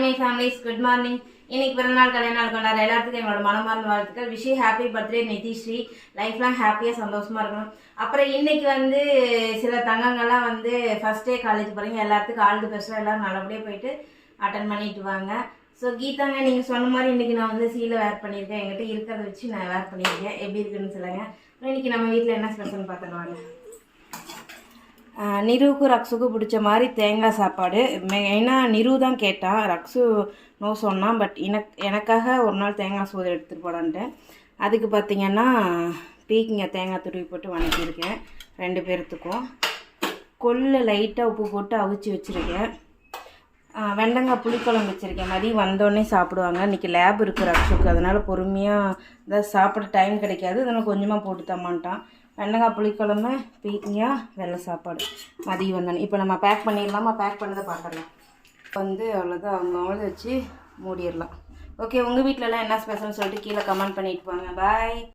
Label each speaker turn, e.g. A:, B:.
A: My families, good morning. இன்னைக்கு பிறந்தநாள் கல்யாண நாள் கொண்டாடுற எல்லாத்துக்கும் எங்களோட மனமார்ந்த வாழ்த்துக்கள். Wish happy birthday Nithishree. லைஃப்லாம் ஹாப்பியாக சந்தோஷமாக இருக்கணும். அப்புறம் இன்னைக்கு சில தங்கங்கள்லாம் ஃபர்ஸ்ட் டே காலேஜ் போகிறீங்க, எல்லாத்துக்கும் ஆல் தி பெஸ்ட்டாக எல்லோரும் நல்லபடியாக போயிட்டு அட்டன் பண்ணிட்டு வாங்க. ஸோ கீதாங்க, நீங்கள் சொன்ன மாதிரி இன்றைக்கி நான் சீலை வேர் பண்ணியிருக்கேன். என்கிட்ட இருக்கிறத வச்சு நான் வேர் பண்ணியிருக்கேன். எப்படி இருக்குன்னு சொல்லுங்கள். இன்றைக்கி நம்ம வீட்டில் என்ன ஸ்பெஷல் பார்த்துருவாங்க. நிருவுக்கும் ரக்ஸுக்கும் பிடிச்ச மாதிரி தேங்காய் சாப்பாடு. மெயினாக நிரு தான் கேட்டான், ரக்ஸு நோ சொன்னான். பட் எனக்காக ஒரு நாள் தேங்காய் சோறு எடுத்துகிட்டு போடான்ட்டேன். அதுக்கு பார்த்திங்கன்னா பீக்கிங்க தேங்காய் துருவி போட்டு வணக்கியிருக்கேன் 2 பேர்த்துக்கும். கொள்ளு லைட்டாக உப்பு போட்டு அவிச்சு வச்சுருக்கேன். வெண்டங்காய் புளிக்குழம்பு வச்சுருக்கேன். மதியம் வந்தோடனே சாப்பிடுவாங்க. இன்றைக்கி லேப் இருக்குது ரக்ஸுக்கு, அதனால் பொறுமையாக இதாக சாப்பிட டைம் கிடைக்காது. அதனால் கொஞ்சமாக போட்டு தம்மான்ட்டான். வெண்டங்காய் புளிக்குழம்பு, பீக்கிங்கா, வெள்ளை சாப்பாடு மதியம் வந்தோன்னே. இப்போ நம்ம பேக் பண்ணிடலாமா? பேக் பண்ணதை பார்க்கலாம். அவ்வளோதான், அவங்கள வச்சு மூடிடலாம். ஓகே, உங்கள் வீட்டிலலாம் என்ன ஸ்பெஷல்னு சொல்லிட்டு கீழே கமெண்ட் பண்ணிட்டு போங்க. பாய்.